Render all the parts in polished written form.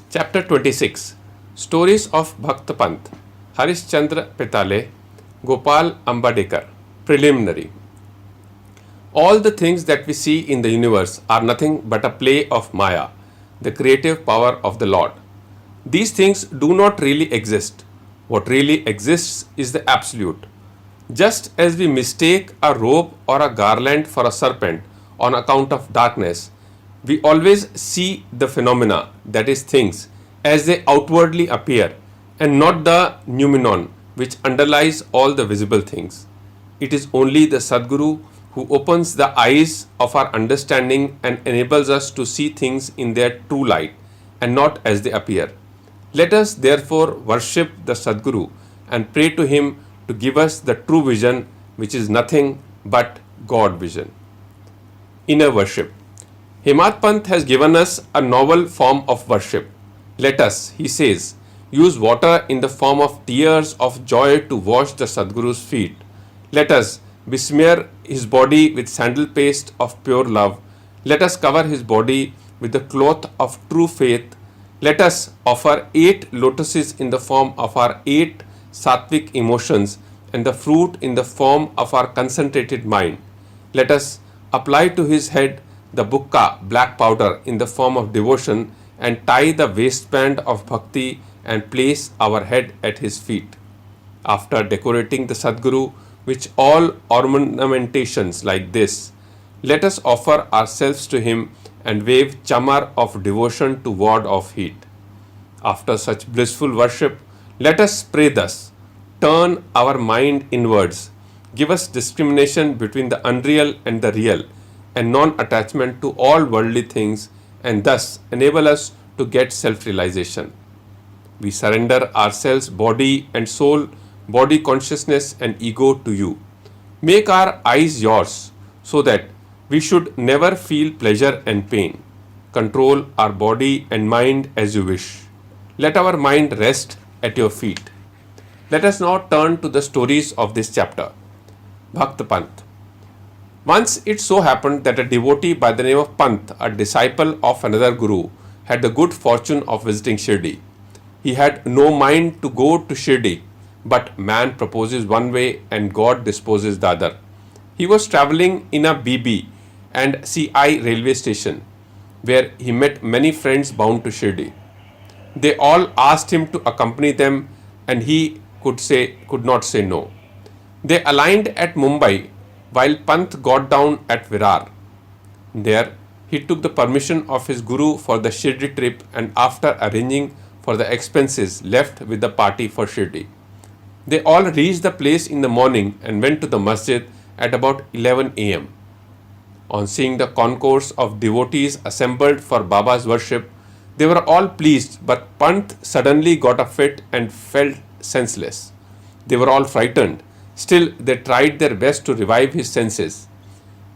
Chapter 26 Stories of Bhakta Pant, Harishchandra Pitale, Gopal Ambadekar. Preliminary. All the things that we see in the universe are nothing but a play of Maya, the creative power of the Lord. These things do not really exist. What really exists is the Absolute. Just as we mistake a rope or a garland for a serpent on account of darkness, we always see the phenomena, that is, things, as they outwardly appear, and not the noumenon which underlies all the visible things. It is only the Sadguru who opens the eyes of our understanding and enables us to see things in their true light and not as they appear. Let us therefore worship the Sadguru and pray to him to give us the true vision, which is nothing but God vision. Inner worship. Hemad Pant has given us a novel form of worship. Let us, he says, use water in the form of tears of joy to wash the Sadguru's feet. Let us besmear his body with sandal paste of pure love. Let us cover his body with the cloth of true faith. Let us offer 8 lotuses in the form of our 8 sattvic emotions and the fruit in the form of our concentrated mind. Let us apply to his head the bukka, black powder, in the form of devotion and tie the waistband of bhakti and place our head at his feet. After decorating the Sadguru with all ornamentations like this, let us offer ourselves to him and wave chamar of devotion to ward off heat. After such blissful worship, let us pray thus: turn our mind inwards, give us discrimination between the unreal and the real, and non-attachment to all worldly things, and thus enable us to get self-realization. We surrender ourselves, body and soul, body consciousness and ego to you. Make our eyes yours, so that we should never feel pleasure and pain. Control our body and mind as you wish. Let our mind rest at your feet. Let us now turn to the stories of this chapter. Bhakta Pant. Once it so happened that a devotee by the name of Pant, a disciple of another guru, had the good fortune of visiting Shirdi. He had no mind to go to Shirdi, but man proposes one way and God disposes the other. He was travelling in a BB and CI railway station, where he met many friends bound to Shirdi. They all asked him to accompany them, and he could not say no. They aligned at Mumbai, while Pant got down at Virar. There, he took the permission of his guru for the Shirdi trip, and after arranging for the expenses, left with the party for Shirdi. They all reached the place in the morning and went to the masjid at about 11 a.m. On seeing the concourse of devotees assembled for Baba's worship, they were all pleased, but Pant suddenly got a fit and fell senseless. They were all frightened. Still, they tried their best to revive his senses.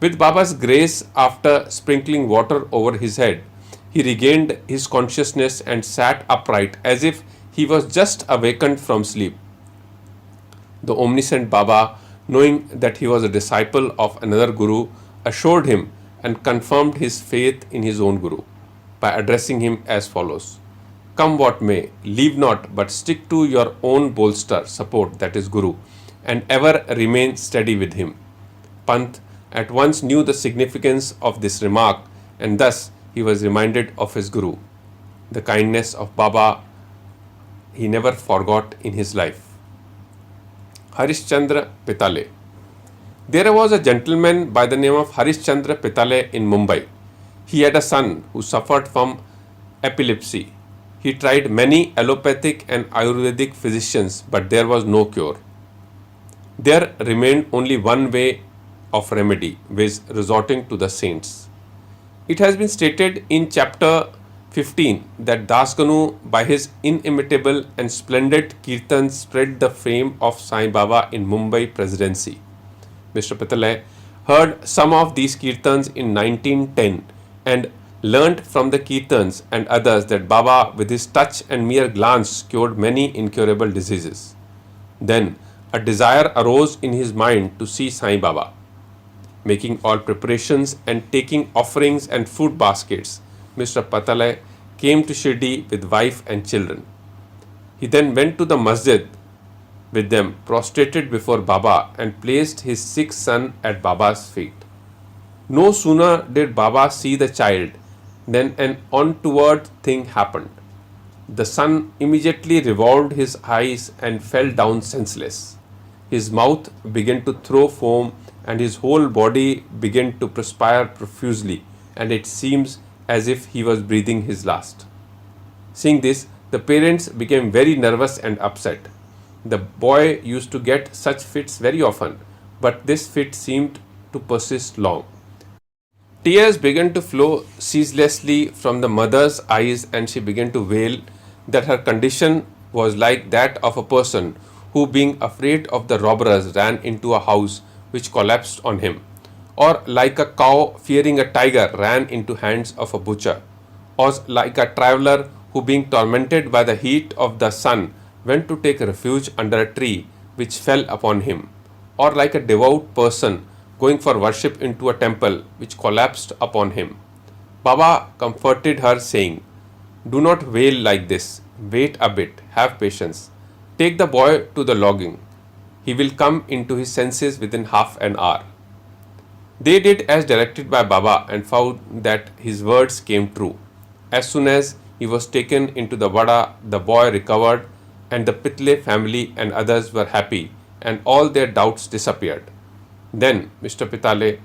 With Baba's grace, after sprinkling water over his head, he regained his consciousness and sat upright as if he was just awakened from sleep. The omniscient Baba, knowing that he was a disciple of another guru, assured him and confirmed his faith in his own guru by addressing him as follows: come what may, leave not, but stick to your own bolster, support, that is Guru, and ever remain steady with him. Pant at once knew the significance of this remark, and thus he was reminded of his Guru. The kindness of Baba he never forgot in his life. Harishchandra Pitale. There was a gentleman by the name of Harishchandra Pitale in Mumbai. He had a son who suffered from epilepsy. He tried many allopathic and Ayurvedic physicians, but there was no cure. There remained only one way of remedy, viz., resorting to the saints. It has been stated in chapter 15 that Dasganu, by his inimitable and splendid kirtans, spread the fame of Sai Baba in Mumbai Presidency. Mr. Pitale heard some of these kirtans in 1910 and learnt from the kirtans and others that Baba, with his touch and mere glance, cured many incurable diseases. Then a desire arose in his mind to see Sai Baba. Making all preparations and taking offerings and food baskets, Mr. Pitale came to Shirdi with wife and children. He then went to the masjid with them, prostrated before Baba, and placed his sick son at Baba's feet. No sooner did Baba see the child than an untoward thing happened. The son immediately revolved his eyes and fell down senseless. His mouth began to throw foam and his whole body began to perspire profusely, and it seems as if he was breathing his last. Seeing this, the parents became very nervous and upset. The boy used to get such fits very often, but this fit seemed to persist long. Tears began to flow ceaselessly from the mother's eyes, and she began to wail that her condition was like that of a person who, being afraid of the robbers, ran into a house which collapsed on him, or like a cow fearing a tiger ran into hands of a butcher, or like a traveler who, being tormented by the heat of the sun, went to take refuge under a tree which fell upon him, or like a devout person going for worship into a temple which collapsed upon him. Baba comforted her, saying, "Do not wail like this. Wait a bit. Have patience. Take the boy to the logging. He will come into his senses within half an hour." They did as directed by Baba and found that his words came true. As soon as he was taken into the Vada, the boy recovered, and the Pitle family and others were happy, and all their doubts disappeared. Then Mr. Pitale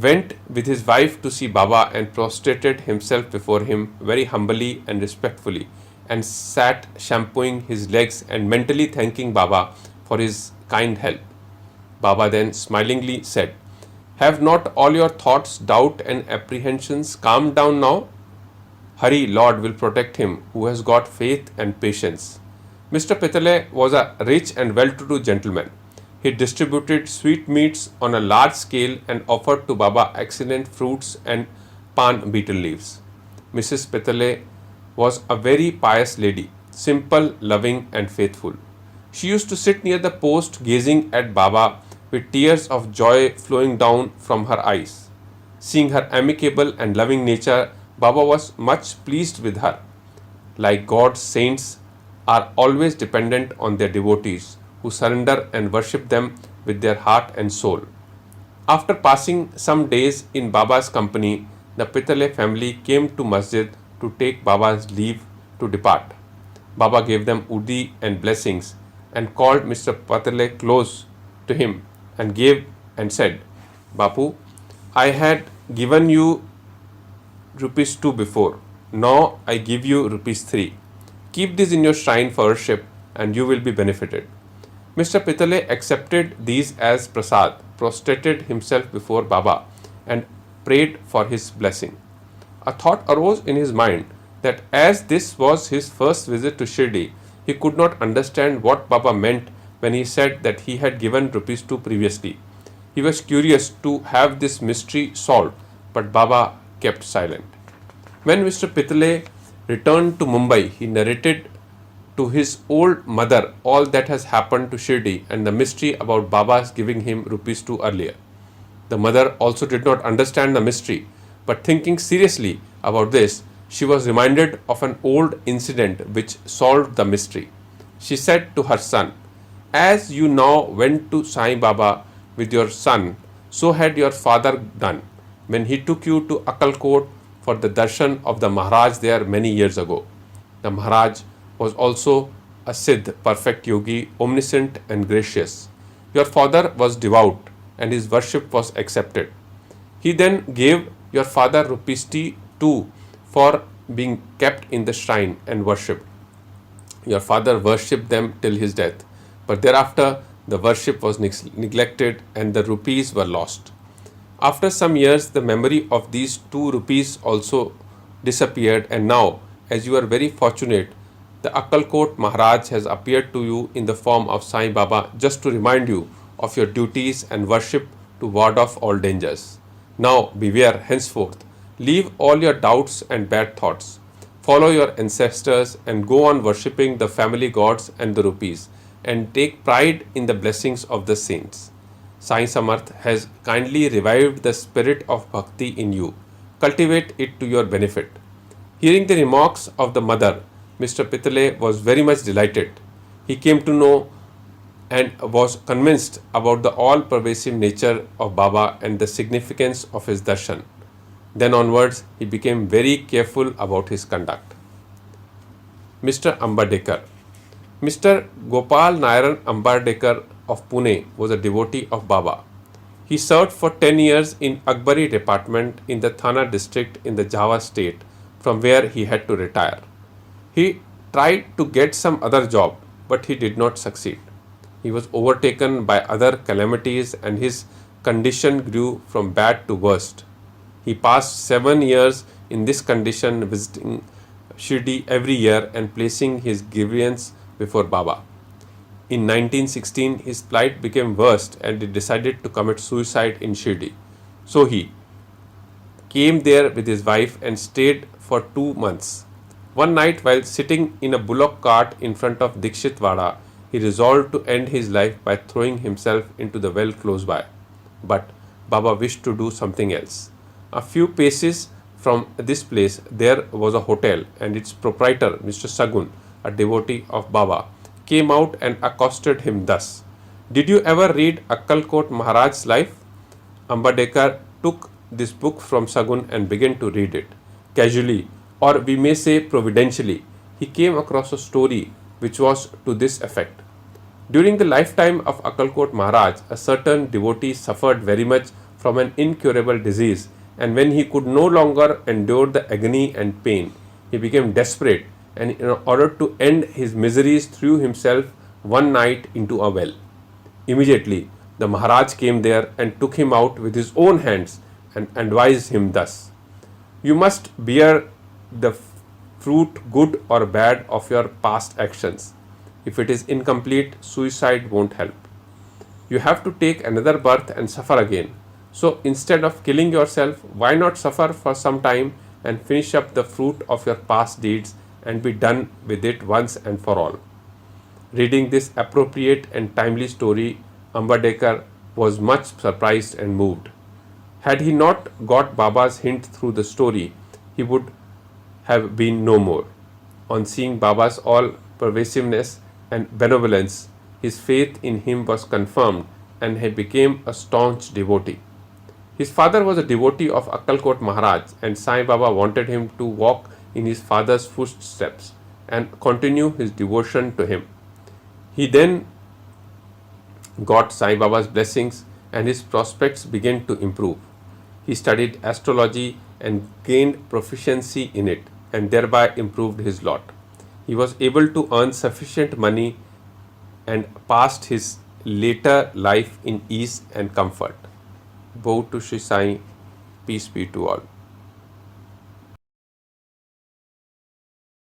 went with his wife to see Baba and prostrated himself before him very humbly and respectfully, and sat shampooing his legs and mentally thanking Baba for his kind help. Baba then smilingly said, "Have not all your thoughts, doubt and apprehensions calmed down now? Hari, Lord will protect him who has got faith and patience." Mr. Pitale was a rich and well-to-do gentleman. He distributed sweetmeats on a large scale and offered to Baba excellent fruits and pan betel leaves. Mrs. Pitale was a very pious lady, simple, loving and faithful. She used to sit near the post gazing at Baba with tears of joy flowing down from her eyes. Seeing her amicable and loving nature, Baba was much pleased with her. Like God's saints are always dependent on their devotees, who surrender and worship them with their heart and soul. After passing some days in Baba's company, the Pitale family came to masjid to take Baba's leave to depart. Baba gave them udi and blessings and called Mr. Pitale close to him and said, "Bapu, I had given you ₹2 before. Now I give you ₹3. Keep this in your shrine for worship and you will be benefited." Mr. Pitale accepted these as prasad, prostrated himself before Baba and prayed for his blessing. A thought arose in his mind that as this was his first visit to Shirdi, he could not understand what Baba meant when he said that he had given ₹2 previously. He was curious to have this mystery solved, but Baba kept silent. When Mr. Pitale returned to Mumbai, he narrated to his old mother all that has happened to Shirdi and the mystery about Baba's giving him ₹2 earlier. The mother also did not understand the mystery, but thinking seriously about this, she was reminded of an old incident which solved the mystery. She said to her son, "As you now went to Sai Baba with your son, so had your father done when he took you to Akkalkot for the darshan of the Maharaj there many years ago. The Maharaj was also a Siddh, perfect yogi, omniscient and gracious. Your father was devout and his worship was accepted. He then gave your father ₹2 for being kept in the shrine and worshipped. Your father worshipped them till his death, but thereafter the worship was neglected and the rupees were lost. After some years, the memory of these ₹2 also disappeared, and now, as you are very fortunate, the Akkalkot Maharaj has appeared to you in the form of Sai Baba just to remind you of your duties and worship to ward off all dangers. Now beware henceforth. Leave all your doubts and bad thoughts. Follow your ancestors and go on worshipping the family gods and the rupees, and take pride in the blessings of the saints. Sai Samarth has kindly revived the spirit of bhakti in you. Cultivate it to your benefit. Hearing the remarks of the mother, Mr. Pitale was very much delighted. He came to know and was convinced about the all-pervasive nature of Baba and the significance of his darshan. Then onwards, he became very careful about his conduct. Mr. Ambadekar. Mr. Gopal Narayan Ambadekar of Pune was a devotee of Baba. He served for 10 years in Akbari department in the Thana district in the Java state, from where he had to retire. He tried to get some other job, but he did not succeed. He was overtaken by other calamities and his condition grew from bad to worst. He passed 7 years in this condition, visiting Shirdi every year and placing his grievance before Baba. In 1916, his plight became worse and he decided to commit suicide in Shirdi. So he came there with his wife and stayed for 2 months. One night, while sitting in a bullock cart in front of Dikshit Wada, he resolved to end his life by throwing himself into the well close by. But Baba wished to do something else. A few paces from this place, there was a hotel, and its proprietor, Mr. Sagun, a devotee of Baba, came out and accosted him thus: "Did you ever read Akkalkot Maharaj's life?" Ambadekar took this book from Sagun and began to read it. Casually, or we may say providentially, he came across a story which was to this effect. During the lifetime of Akkalkot Maharaj, a certain devotee suffered very much from an incurable disease, and when he could no longer endure the agony and pain, he became desperate and in order to end his miseries threw himself one night into a well. Immediately, the Maharaj came there and took him out with his own hands and advised him thus: "You must bear the fruit, good or bad, of your past actions. If it is incomplete, suicide won't help. You have to take another birth and suffer again. So instead of killing yourself, why not suffer for some time and finish up the fruit of your past deeds and be done with it once and for all?" Reading this appropriate and timely story, Ambadekar was much surprised and moved. Had he not got Baba's hint through the story, he would have been no more. On seeing Baba's all-pervasiveness and benevolence, his faith in him was confirmed and he became a staunch devotee. His father was a devotee of Akkalkot Maharaj, and Sai Baba wanted him to walk in his father's footsteps and continue his devotion to him. He then got Sai Baba's blessings and his prospects began to improve. He studied astrology and gained proficiency in it and thereby improved his lot. He was able to earn sufficient money and passed his later life in ease and comfort. Bow to Shri Sai, peace be to all.